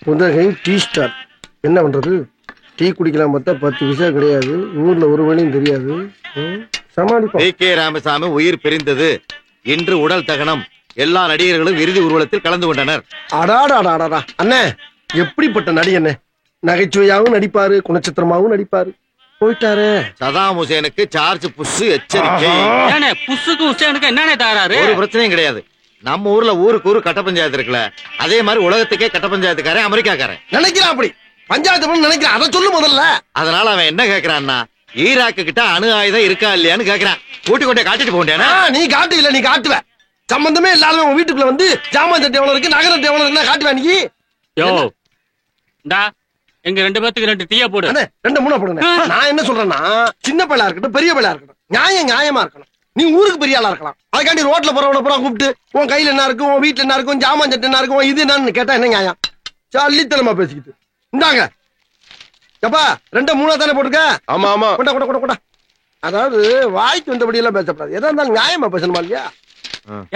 புதகை tea star. என்ன பண்றது? Tea குடிக்கலாம் பார்த்தா 10 பைசா கிடையாது. ஊர்ல ஒரு மணியும் தெரியாது. சமாளிப்போம். கே ராமசாமி உயிர் பிரிந்தது. இன்று உடல் தகனம். எல்லா நடிகர்களும் இறுதி ஊர்வலத்தில் கலந்து கொண்டனர். அடாடாடாடா அண்ணே, எப்படிப்பட்ட நடிகண்ணே! நகைச்சுவையாவும் நடிப்பாரு, குணச்சித்திரமாவும் நடிப்பாரு. போயிட்டாரு. சதாம் ஹுசேனுக்கு சார்ஜ் புஷ் எச்சரிக்கை. புஷுக்கு ஹுசேனுக்கு என்னன்னு தகராறு? ஒரு பிரச்சனையும் கிடையாது. நம்ம ஊர்ல ஊருக்கு ஊரு கட்ட பஞ்சாயத்து இருக்குல்ல, அதே மாதிரி உலகத்துக்கே கட்ட பஞ்சாயத்துக்காரன் அமெரிக்காக்காரன் நினைக்கிறான். அப்படி பஞ்சாயத்து நினைக்கிறான். அதை சொல்லு முதல்ல. அதனால அவன் என்ன கேக்குறான்னா, ஈராக்கு கிட்ட அணு ஆயுதம் இருக்கா இல்லையான்னு கேக்குறான். கூட்டி கொண்டே காட்டிட்டு போண்டேனா? நீ காட்டு இல்ல, நீ காட்டுவ. சம்பந்தமே இல்லாத உன் வீட்டுக்குள்ள வந்து ஜாமான் சட்டை எவ்வளவு இருக்கு, நகர எவ்வளவு இருக்கு காட்டுவ நீ. யோ டா, எங்க 2 பேத்துக்கு 2 டீயா போடு. அண்ணே 2 3 போடுங்க. நான் என்ன சொல்றேன்னா, சின்ன பையலா இருக்கட்டும் பெரிய பையலா இருக்கட்டும், நியாயமா இருக்கணும். நீ ஊருக்கு பெரிய ஆளா இருக்கலாம். அதுக்காண்டி ரோட்ல போறவன பூரா கூப்பிட்டு உன் கையில என்ன இருக்கும், உன் வீட்டுல என்ன இருக்கும், ஜாமான் சட்டை என்ன இருக்கும், இது என்னன்னு கேட்டா என்ன நியாயம்? சல்லித்தனமா பேசிக்கிட்டு இந்தாங்க. எப்பா 2 3 தானே போட்டுக்க. ஆமா ஆமா. கொண்டா கொண்டா கொண்டா கொண்டா. அதாவது வாய்க்கு வந்தபடி எல்லாம் பேசப்படாது. எதா இருந்தாலும் நியாயமா பேசணுமா இல்லையா?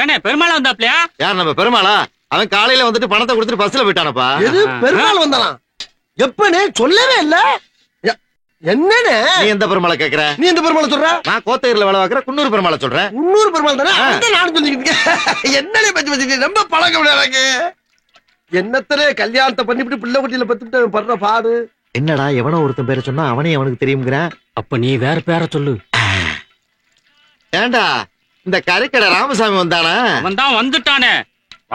ஏனே பெருமாளா வந்தாப்லையா? யார் நம்ம பெருமாளா? அவன் காலையில வந்துட்டு பணத்தை கொடுத்துட்டு பஸ்ல போயிட்டானப்பா. எது பெருமாள் வந்தானா? எப்பனே சொல்லவே இல்ல. என்னன்னு நீ எந்த பெருமாளை கேக்குற? நீ எந்த பெருமாளை சொல்ற? நான் கோத்தகிரில வேலை பார்க்கிற குன்னூர் பெருமாளை சொல்றேன். குன்னூர் பெருமாள் தானே? அதான் நானும் சொல்லிக்கிட்டு இருக்கேன். என்னனே பத்தி பத்தி ரொம்ப பழக்கம் எனக்கு. என்னத்தனே கல்யாணத்தை பண்ணிவிட்டு பிள்ளை குட்டியில பத்துட்டு படுற பாடு. என்னடா எவனோ ஒருத்தன் பேரை சொன்னா அவனே அவனுக்கு தெரியுங்கிறான். அப்ப நீ வேற பேரை சொல்லு. ஏண்டா இந்த கரைக்கடை ராமசாமி வந்தானா? அவன் தான் வந்துட்டானே.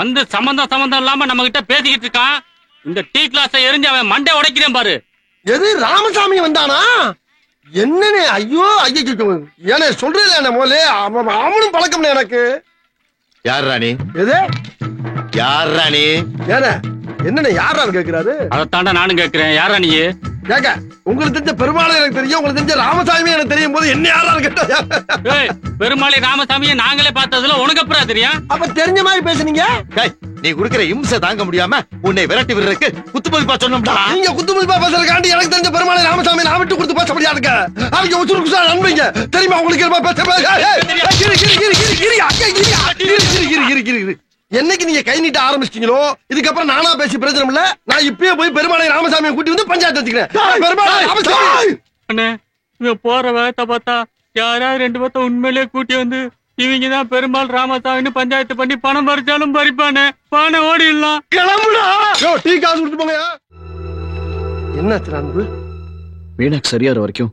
வந்து சம்பந்தம் இல்லாம நம்ம கிட்ட பேசிக்கிட்டு இருக்கான். இந்த டீ கிளாஸை எரிஞ்சு அவன் மண்டை உடைக்கிறேன் பாரு. எது ராமசாமி வந்தானா? என்னனே? ஐயோ ஐயோ, ஏனே சொல்றேன் என்ன மோலே, அவனும் பழக்கம் எனக்கு. யார் ராணி? எது யார் ராணி? ஏனே என்னன்னு யாரான்னு கேக்குறாரு? அதைத்தாண்டா நானும் கேட்கிறேன். யாரா நீ? கேக்க உங்களுக்கு தெரிஞ்ச பெருமாள் எனக்கு தெரியும், உங்களுக்கு தெரிஞ்ச ராமசாமி எனக்கு தெரியும் போது என்ன யாரான்னு கேட்டா? பெருமாளை ராமசாமியை நாங்களே பார்த்ததுல உனக்கு அப்புறம் தெரியும். அப்ப தெரிஞ்ச மாதிரி பேசுனீங்க. நீ குடுக்கிற இம்சை தாங்க முடியாம உன்னை விரட்டி விடுறதுக்கு குத்துமதிப்பா சொன்னோம்டா. நீங்க குத்துமதிப்பா பேசுறதுக்காண்டி எனக்கு தெரிஞ்ச பெருமாளை ராமசாமி நான் விட்டு கொடுத்து பேச முடியாது. அவங்க உசுறு குசா நண்பீங்க தெரியுமா உங்களுக்கு? என்னைக்கு நீங்க கை நீட்ட ஆரம்பிச்சிட்டீங்களோ இதுக்கப்புறம் நானா பேசி பிரயோஜனம் இல்ல. நான் இப்பயே போய் பெருமாளை ராமசாமியை கூட்டி வந்து பஞ்சாயத்து வச்சுக்கிறேன். பெருமாளை ராமசாமி இவ போற வேகத்தை பார்த்தா யாராவது 2 பேர்த்த உண்மையிலே கூட்டி வந்து இவங்கதான் பெருமாள் ராமசாமின்னு பஞ்சாயத்து பண்ணி பணம் பறிச்சாலும் பறிப்பானே. பணம் ஓடிடலாம். கிளம்புடா. டீ காசு கொடுத்து போங்க. என்னாச்சு அன்பு? மீனாக்கு சரியாற வரைக்கும்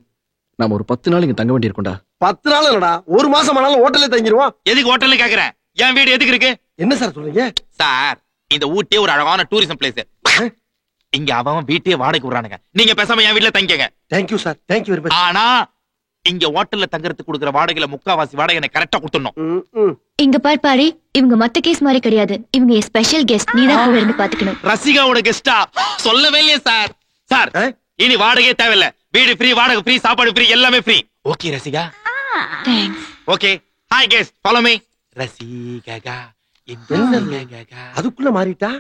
நாம ஒரு 10 நாள் இங்க தங்க வேண்டி இருக்கும்டா. 10 நாள் இல்லடா, 1 மாசம் ஆனாலும் ஹோட்டல்ல தங்கிடுவோம். எதுக்கு ஹோட்டல்ல கேக்குறேன்? என் வீடு எதுக்கு இருக்கு? என்ன சார் சொல்றீங்க? சார் இந்த ஊட்டியே ஒரு அழகான டூரிசம் பிளேஸ். இங்க அவன் வீட்டையே வாடகைக்கு விடுறானுங்க. நீங்க பேசாம என் வீட்டுல தங்கிங்க. Thank you sir, thank you very much. ஆனா இங்க ஹோட்டல்ல தங்கறதுக்கு கொடுக்குற வாடகையில 3/4 வாடகை எனக்கு கரெக்டா கொடுத்துடணும். இங்க பார் பாரி, இவங்க மத்த கேஸ் மாதிரி கிடையாது. இவங்க ஸ்பெஷல் கெஸ்ட். நீ தான் கூட இருந்து பாத்துக்கணும். ரசிகாவோட கெஸ்டா? சொல்லவே இல்லையே சார். சார் இனி வாடகையே தேவையில்ல. வீடு ஃப்ரீ, வாடகை ஃப்ரீ, சாப்பாடு ஃப்ரீ, எல்லாமே free. Okay Rasika? Thanks. Okay. Hi guest, follow me. Rasika அதுக்குள்ள மாறிட்டா.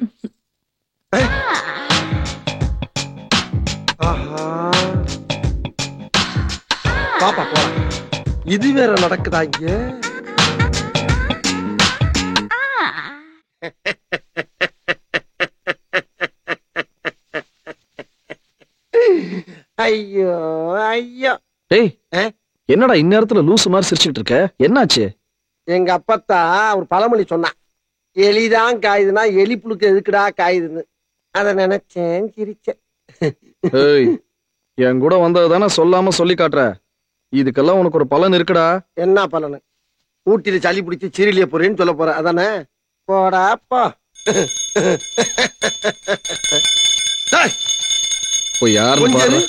பாப்பா போலாம். இது வேற நடக்குதா இங்க? ஐயோ ஐயோ. டேய் என்னடா இந்நேரத்துல லூசு மாதிரி சிரிச்சுக்கிட்டு இருக்க? என்னாச்சு? எங்க அப்பத்தா ஒரு பழமொழி சொன்னான். எலிதான் காயுதுன்னா எலி புழுக்கு எதுக்குடா காயுதுன்னு. அத நினைச்சேன், சிரிச்சேன். ஏய் என் கூட வந்தது தானே சொல்லாம சொல்லி காட்டுற. இதுக்கெல்லாம் உனக்கு ஒரு பலன் இருக்குடா. என்ன பலனு? ஊட்டில சளி பிடிச்சி சீரியலிய போறேன்னு சொல்ல போற அதானே? போடா போ. போய் யாருன்னு பாரு.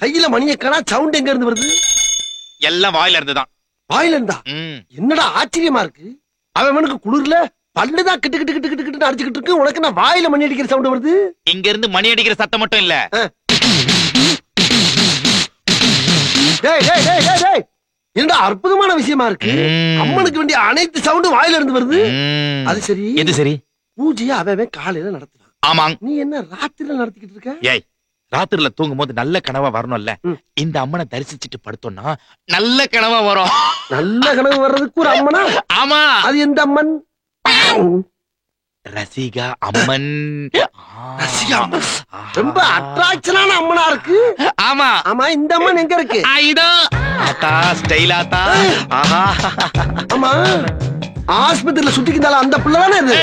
கையில மணியக்கானா சவுண்ட் எங்க இருந்து வருது? எல்லாம் வாயில இருந்துதான். வாயில இருந்தா? என்னடா ஆச்சரியமா இருக்கு. அவனுக்கு குளிர்ல பல்லுதான் கிட்டு கிட்டு கிட்டு கிட்டு கிட்டு அடிச்சுக்கிட்டு இருக்கு. உனக்கு நான் வாயில மணி அடிக்கிற சவுண்ட் வருது. இங்க இருந்து மணி அடிக்கிற சத்தம் மட்டும் இல்ல. என்னடா அற்புதமான விஷயமா இருக்கு. அம்மனுக்கு வேண்டிய அனைத்து சவுண்டும் வாயில இருந்து வருது. அது சரி. எது சரி? பூஜையை அவன் காலையில நடத்துறான். ஆமாங்க. நீ என்ன ராத்திரில நடத்திக்கிட்டு இருக்க? ஏய் ராத்திரில தூங்கும் போது நல்ல கனவா வரணும்ல. இந்த அம்மனை தரிசிச்சுட்டு படுத்தோம்னா நல்ல கனவா வரும். நல்ல கனவு வர்றதுக்கு ஒரு அம்மனா? ஆமா. அது எந்த அம்மன்? ரசிகா அம்மன். ரொம்ப அட்ராக்ஷனான அம்மனா இருக்கு. ஆமா ஆமா, இந்த அம்மன் எங்க இருக்கு? இதோ ஆத்தா ஸ்டைலாத்தா. ஆஹா. ஆமா, ஆஸ்பத்திரியில சுத்திக்கிட்டால அந்த புள்ள தானே இது?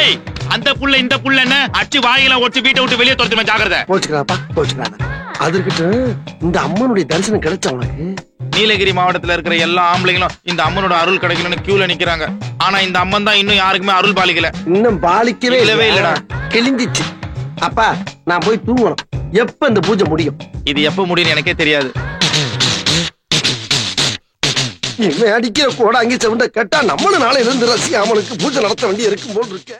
அந்த புள்ள இந்த புள்ள என்ன அச்சு வாயில ஒட்டி வீட்டை விட்டு வெளியே துரத்துமே. ஜாக்கிரதை. போச்சுக்கிறாப்பா, போச்சுக்கிறாங்க. அதற்கிட்ட இந்த அம்மனுடைய தரிசனம் கிடைச்ச உனக்கு. நீலகிரி மாவட்டத்துல இருக்கிற எல்லா ஆம்பளைங்களும் இந்த அம்மனோட அருள் கிடைக்கணும்னு கியூல நிக்கிறாங்க. ஆனா இந்த அம்மன் தான் இன்னும் யாருக்குமே அருள் பாலிக்கல. இன்னும் பாலிக்கவே இல்லடா. கிழிஞ்சிச்சு. அப்பா, நான் போய் தூங்கணும். எப்ப இந்த பூஜை முடியும்? இது எப்ப முடியும் எனக்கே தெரியாது. இவன் அடிக்கிற கூட அங்கே செவண்ட கேட்டா நம்மளும் நாளை இருந்து ரசிகா அம்மனுக்கு பூஜை நடத்த வேண்டிய இருக்கும் போல் இருக்க.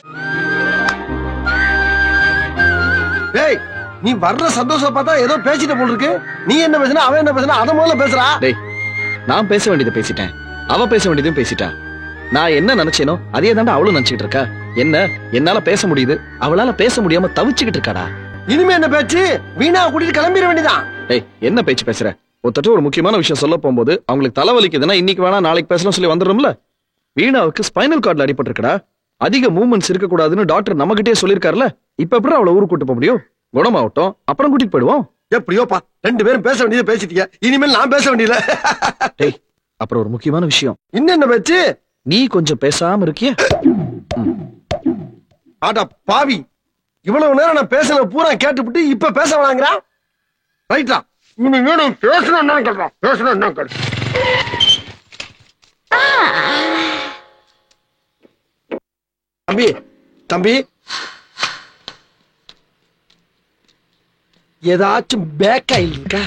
டேய், நீ வர்ற சந்தோஷம் பார்த்தா ஏதோ பேசிட்ட போல் இருக்கு. நீ என்ன பேசுனா, அவன் என்ன பேசுனா, அத முதல்ல பேசுறா. டேய், நான் பேச வேண்டியதை பேசிட்டேன், அவ பேச வேண்டியதும் பேசிட்டா. நான் என்ன நினைச்சேனோ அதே தாண்டா அவளும் நினைச்சிட்டு இருக்கா. என்ன, என்னால பேச முடியுது, அவளால பேச முடியாம தவிச்சுக்கிட்டு இருக்காடா. இனிமே என்ன பேச்சு? வீணா கூட்டிட்டு கிளம்பிட வேண்டியதான். டேய், என்ன பேச்சு பேசுற? ஒருத்தட்ட ஒரு முக்கியமான விஷயம் சொல்ல போகும்போது அவங்களுக்கு தலைவலிக்குதுன்னா இன்னைக்கு வேணா நாளைக்கு பேசலாம் சொல்லி வந்துடும்ல. வீணாவுக்கு ஸ்பைனல் கார்ட்ல அடிபட்டிருக்கடா. அதிக மூவ்மெண்ட்ஸ் இருக்க கூடாதுன்னு டாக்டர் நம்ம கிட்டே சொல்லிருக்காருல. இப்ப எப்படி அவளை ஊருக்கு கூட்டு போக முடியும்? குணமாகட்டும், அப்புறம் கூட்டிட்டு போயிடுவோம். எப்படியோப்பா, ரெண்டு பேரும் பேச வேண்டியதை பேசிட்டீங்க. இனிமேல் நான் பேச வேண்டியல. டேய், அப்புறம் ஒரு முக்கியமான விஷயம். இன்னென்ன பேச்சு? நீ கொஞ்சம் பேசாம இருக்கிய? ஆடா பாவி, இவ்வளவு நேரம் நான் பேசுன பூரா கேட்டுவிட்டு இப்ப பேச வேணாங்கிறா. ரைட்டா, பேசணும் பேசணும். தம்பி தம்பி, ஏதாச்சும் பேக் ஆயில் இருக்கா?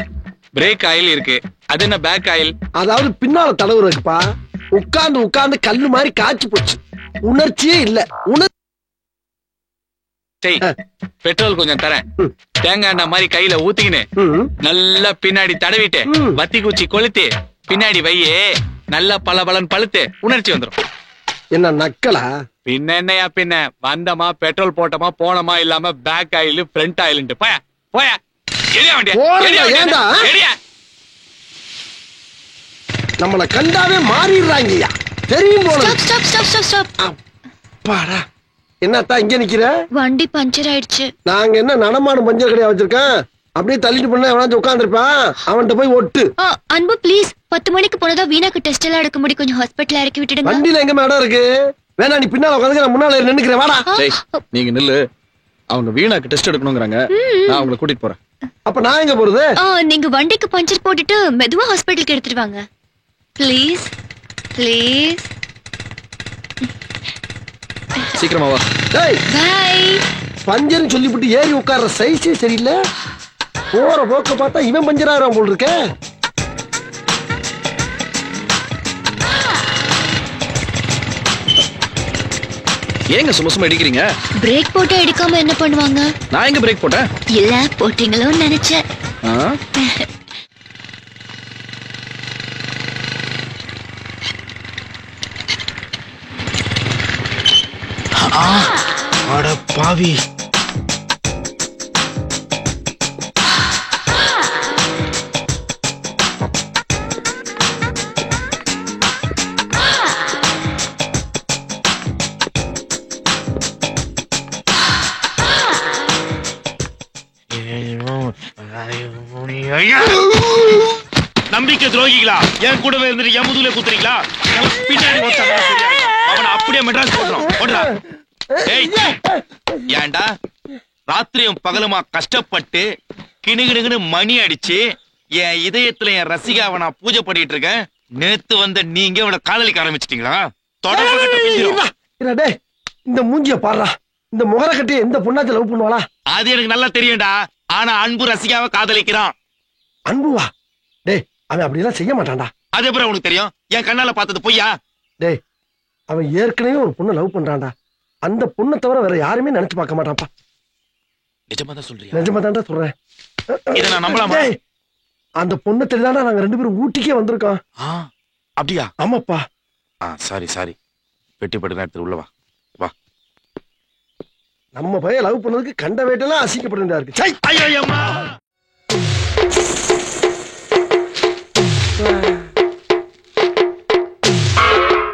பிரேக் ஆயில் இருக்கு. அது என்ன பேக் ஆயில்? அதாவது பின்னால தடவுறதுக்குப்பா. உட்கார்ந்து உட்கார்ந்து கல்லு மாதிரி காய்ச்சி போச்சு, உணர்ச்சியே இல்ல. பெட்ரோல் கொஞ்சம் தரேன். தேங்காய் எண்ணெய் மாதிரி கையில ஊத்திக்கின்னு நல்லா பின்னாடி தடவிட்டு வத்தி குச்சி கொளுத்தி பின்னாடி வையே, நல்லா பலபலன் பழுத்து உணர்ச்சி வந்துரும். என்ன நக்கலா? பின்ன என்னையா, பின்ன வந்தமா பெட்ரோல் போட்டமா போனமா இல்லாம பேக் ஆயில் ஃப்ரண்ட் ஆயில் போய போய. நம்மள கண்டாவே மாறிடுறாங்கய்யா, தெரியும் போல. அப்பாடா, என்னத்தா இங்க நிக்கிற? வண்டி பஞ்சர் ஆயிடுச்சு. நாங்க என்ன நடமாடும் பஞ்சர் கடையா வச்சிருக்கேன்? அப்படியே தள்ளிட்டு பண்ண எவனாச்சும் உட்காந்துருப்பான், அவன்கிட்ட போய் ஒட்டு. அன்பு ப்ளீஸ், 10 மணிக்கு போனதா வீணாக்கு டெஸ்ட் எல்லாம் எடுக்க முடியும். கொஞ்சம் ஹாஸ்பிட்டல் இறக்கி விட்டுடுங்க. வண்டியில எங்க இடம் இருக்கு? வேணா நீ பின்னால உட்காந்து, நான் முன்னால நின்னுக்கிறேன். வாடா. நீங்க நில்லு. அவங்க வீணாக்கு டெஸ்ட் எடுக்கணுங்கிறாங்க, நான் அவங்களை கூட்டிட்டு போறேன். அப்ப நான் எங்க போறது? நீங்க வண்டிக்கு பஞ்சர் போட்டுட்டு மெதுவா ஹாஸ்பிட்டலுக்கு எடுத்துட்டு வாங்க. Please please. சீக்கிரமா வா. டேய், பை. பஞ்சர்னு சொல்லிவிட்டு ஏறி உட்கார்ற சைஸே சரியில்லை. போற போக்க பார்த்தா இவன் பஞ்சராகிறான் போல் இருக்க. ஏங்க சும்மா சும்மா அடிக்கிறீங்க? பிரேக் போட்டு எடுக்காம என்ன பண்ணுவாங்க? நான் எங்க பிரேக் போட்டேன்? இல்ல, போட்டீங்களோன்னு நினைச்சேன். அட பாவி. நம்பிக்கை துரோகிகளா, என் கூடவே இருந்துட்டு என் முதுகுல குத்துறீங்களா? பின்னாடி அவனை அப்படியே மெட்ராஸ் போடுறோம். ஏன்டா ராத்திரியும் பகலுமா கஷ்டப்பட்டு கிணுகிணுன்னு மணி அடிச்சு என் இதயத்துல என் ரசிகாவை நான் பூஜை பண்ணிட்டு இருக்கேன். நேத்து வந்த நீங்க அவனை காதலிக்க ஆரம்பிச்சிட்டீங்களா? இந்த மூஞ்சிய பாடுறா, இந்த முகர கட்டி எந்த பொண்ணாச்சு லவ் பண்ணுவாளா? அது எனக்கு நல்லா தெரியும்டா. ஆனா அன்பு ரசிகாவை காதலிக்கிறான். அன்புவா? டேய், அவன் அப்படியெல்லாம் செய்ய மாட்டான்டா. அது எப்படி உனக்கு தெரியும்? என் கண்ணால பார்த்தது பொய்யா? டேய், அவன் ஏற்கனவே ஒரு பொண்ணை லவ் பண்றான்டா. அந்த பொண்ணை தவிர வேற யாருமே நினைச்சு பார்க்க மாட்டான்ப்பா. நிஜமா தான் சொல்றியா? நிஜமா தான்டா சொல்றேன். இத நான் நம்பலாமா? அந்த பொண்ணை தெரியாதா நாங்க 2 பேரும் ஊட்டிக்கே வந்திருக்கோம். அப்படியா? ஆமாப்பா. சாரி. பெட்டிப்பட்டு நேரத்தில் உள்ள வா. நம்ம பையன் லவ் பண்ணதுக்கு கண்ட வேட்டெல்லாம் அசிங்கப்பட்டு இருக்கு.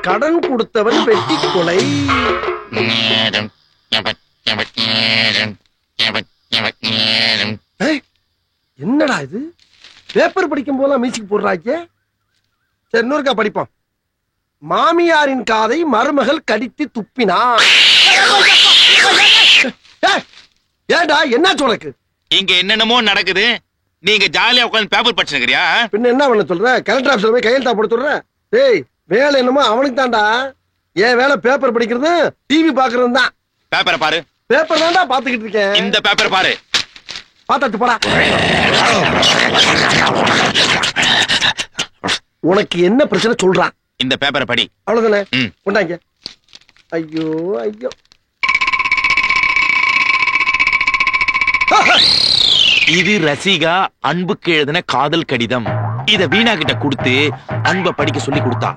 கடன் கொடுத்தவன் வெட்டி கொலை. என்னடா இது, பேப்பர் படிக்கும் போல மியூசிக் போடுறாங்க. சரி, இன்னொருக்கா படிப்போம். மாமியாரின் காதை மருமகள் கடித்து துப்பினார். ஏண்டா என்னாச்சு உனக்கு? இங்க என்னென்னமோ நடக்குது, நீங்க ஜாலியா உட்கார்ந்து பேப்பர் படிச்சுக்கிறியா? பின்ன என்ன பண்ண சொல்ற? கலெக்டர் ஆபீஸ்ல போய் கையெழுத்தா போட சொல்ற? டேய், வேலை என்னமோ அவனுக்கு தான்டா. ஏன் வேலை பேப்பர் படிக்கிறது, டிவி பாக்குறது தான். பேப்பரை பாரு. பேப்பர் தான்டா பாத்துக்கிட்டு இருக்கேன். இந்த பேப்பர் பாரு. பாத்தாச்சு போடா. உனக்கு என்ன பிரச்சனை சொல்றா? இந்த பேப்பரை படி. அவ்வளவுதானே? ம். கொண்டாங்க. ஐயோ ஐயோ. இது ரசிகா அன்புக்கு எழுதின காதல் கடிதம். இத வீணா கிட்ட கொடுத்து அன்பை படிக்க சொல்லி கொடுத்தா.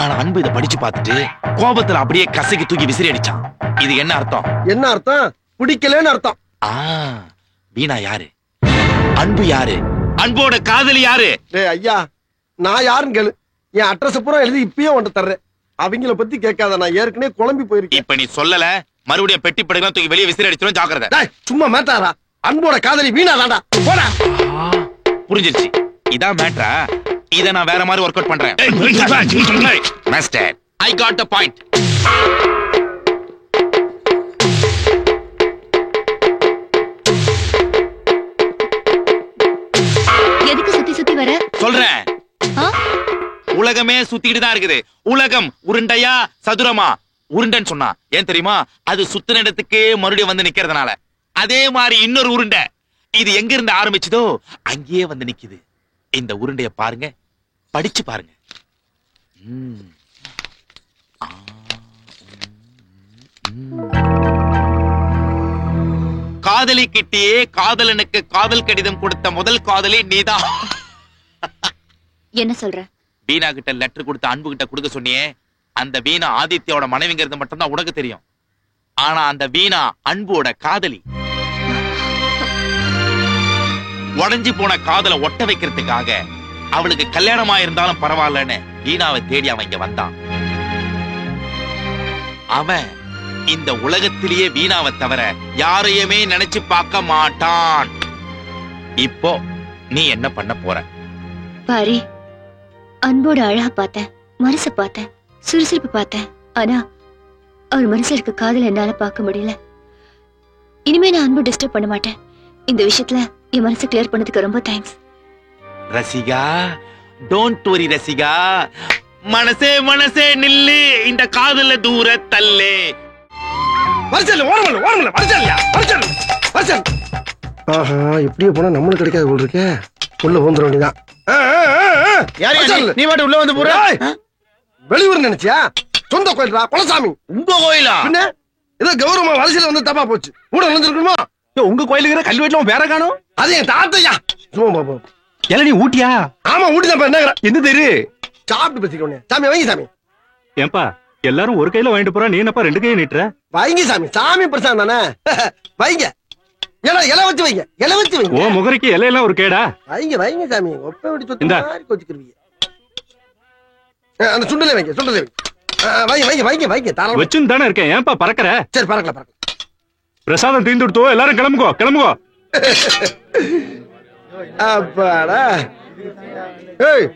ஆனா அன்பு இத படிச்சு பார்த்துட்டு கோபத்துல அப்படியே கசக்கி தூக்கி விசிறி அடிச்சான். இது என்ன அர்த்தம்? என்ன அர்த்தம்? பிடிக்கலன்னு அர்த்தம். வீணா யாரு? அன்பு யாரு? அன்போட காதலி யாரு? டேய் ஐயா, நான் யாருன்னு கேளு. என் அட்ரஸ் பூரா எழுதி இப்பயே உன்கிட்ட தர்றேன். அவங்கள பத்தி கேட்காத, நான் ஏற்கனவே குழம்பி போயிருக்கேன். இப்ப நீ சொல்லல, மறுபடியும் பெட்டி படுக்கலாம் தூக்கி வெளியே விசிறி அடிச்சிரும், ஜாக்கிரதை. டேய், சும்மா மேட்டாரா? அன்போட காதலி வீணா தான்டா. போடா. புரிஞ்சிருச்சு. இதான் மேட்டரா? இத நான் வேற மாதிரி ஒர்க் அவுட் பண்றேன். Master, I got the point. எதுக்கு சுத்தி சுத்தி வர? சொல்றேன். உலகமே சுத்திட்டு தான் இருக்குது. உலகம் உருண்டையா சதுரமா? உருண்டைன்னு சொன்னா ஏன் தெரியுமா? அது சுத்தின இடத்துக்கே மறுபடியும் வந்து நிக்கிறதுனால. அதே மாதிரி இன்னொரு உருண்டை, இது எங்க இருந்து ஆரம்பிச்சதோ அங்கேயே வந்து நிக்குது. இந்த உருண்டைய பாருங்க, படிச்சு பாருங்க. காதலி கிட்டே காதலனுக்கு காதல் கடிதம் கொடுத்த முதல் காதலி நீதான். என்ன சொல்ற? வீணா கிட்ட லெட்டர் கொடுத்த அன்பு கிட்ட கொடுக்க சொன்னியே, அந்த வீணா ஆதித்யோட மனைவிங்கிறது மட்டும்தான் உனக்கு தெரியும். ஆனா அந்த வீணா அன்போட காதலி. உடைஞ்சு போன காதலை ஒட்ட வைக்கிறதுக்காக அவளுக்கு கல்யாணமா இருந்தாலும் பரவாயில்லன்னு வீணாவை தேடி அவன் இங்க வந்தான். அவன் இந்த உலகத்திலேயே வீணாவை தவிர யாரையுமே நினைச்சு பார்க்க மாட்டான். இப்போ நீ என்ன பண்ண போற? பாரி, அன்போட அழகா பார்த்தேன், மனச பார்த்தேன், சுறுசுறுப்பு பார்த்தேன். ஆனா அவர் மனசுல இருக்க காதல் என்னால பார்க்க முடியல. இனிமே நான் அன்பு டிஸ்டர்ப் பண்ண மாட்டேன். இந்த விஷயத்துல என் மனசை கிளியர் பண்ணதுக்கு ரொம்ப thanks. Rasika, don't worry Rasika. மனசே மனசே நில்லு, இந்த காதல தூர தள்ளே. வரச்சல்ல ஓரமல்ல ஓரமல்ல வரச்சல்லையா வரச்சல் வரச்சல். ஆஹா, இப்படியே போனா நம்மளுக்கு கிடைக்காது போல் இருக்கே. உள்ள வந்துட வேண்டியதான். நீ வாட்டு உள்ள வந்து போற. வெளியூர் நினைச்சியா? சொந்த கோயில்ரா குலசாமி. உங்க கோயிலா? என்ன ஏதோ கௌரவமா வலசையில வந்து தப்பா போச்சு. கூட வந்துருக்கணுமா? உங்க கோயிலுக்கு கல்வி வீட்டுல வேற காணும். அது என் தாத்தையா. சும்மா பாப்போம். எல நீ ஊட்டியா? ஆமா, ஊட்டிதான். என்ன எந்த தெரு? சாப்பிட்டு பேசிக்கோங்க. சாமி வைங்க சாமி. ஏன்பா எல்லாரும் ஒரு கையில வாங்கிட்டு போறா, நீ என்னப்பா ரெண்டு கையை நீட்டுற? வைங்க சாமி, சாமி பிரசாதம் தானே. வைங்க. இலை வச்சு வைங்க, இலை வச்சு வைங்க. ஓ முகரைக்கு இலையெல்லாம் ஒரு கேடா? வைங்க வைங்க சாமி. ஒப்ப விட்டு சொத்து மாதிரி கோச்சுக்குருவீங்க. அந்த சுண்டலை வைங்க, சுண்டலை வைங்க. வைங்க வைங்க வைங்க வைங்க. தாராளமா வச்சுன்னு தானே இருக்கேன், ஏன்பா பறக்கற? சரி, பறக்கல பறக்கல. பிரசாதம் தீர்ந்து விடுத்தோ, எல்லாரும் கிளம்புகோ கிளம்புகோ. அப்பாடா. ஏய்,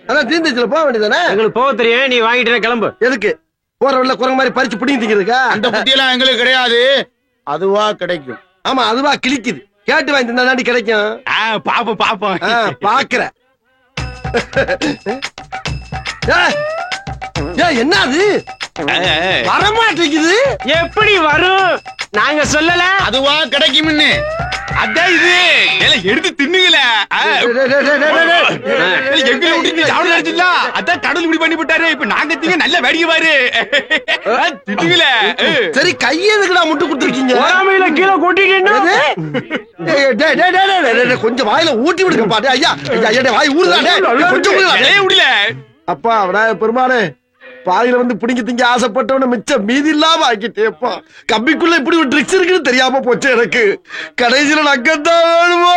அதான் தீந்துச்சுல போக வேண்டியதானே. எங்களுக்கு போக தெரியும், நீ வாங்கிட்டு கிளம்பு. எதுக்கு? போற வழியில குரங்கு மாதிரி பறிச்சு பிடிங்கி திங்கிறதுக்கா? அந்த புத்தியெல்லாம் எங்களுக்கு கிடையாது, அதுவா கிடைக்கும். ஆமா, அதுவா கிழிக்குது. கேட்டு வாங்கி தின்னா தாண்டி கிடைக்கும். பாப்போம் பாப்போம். பாக்குற. என்ன அது வரமாட்டேங்குது? எப்படி வரும்? நாங்க சொல்லல, அதுவா கிடைக்கும்னு. அதான் இது எடுத்து தின்னுங்கள. எங்களை விட்டு சாப்பிட நினைச்சிடல. அதான் கடவுள் இப்படி பண்ணி விட்டாரு. இப்ப நாங்க திங்க நல்ல வேடிக்கை பாரு. தின்னுங்கள. சரி, கையெதுக்குடா முட்டு கொடுத்துருக்கீங்க? கீழே கொட்டிட்டீங்க. கொஞ்சம் வாயில ஊட்டி விடுங்க பாட்டு. ஐயா வாய் ஊறுதானே, கொஞ்சம் விடல. அப்பா விநாயகர் பெருமானே, பாதியில வந்து பிடிங்க திங்க ஆசைப்பட்டவன மிச்சம் மீதி இல்லாம ஆக்கிட்டேப்பா. கம்பிக்குள்ள இப்படி ஒரு ட்ரிக்ஸ் இருக்குன்னு தெரியாம போச்சு எனக்கு. கடைசியில நக்கத்தான் வேணுமா?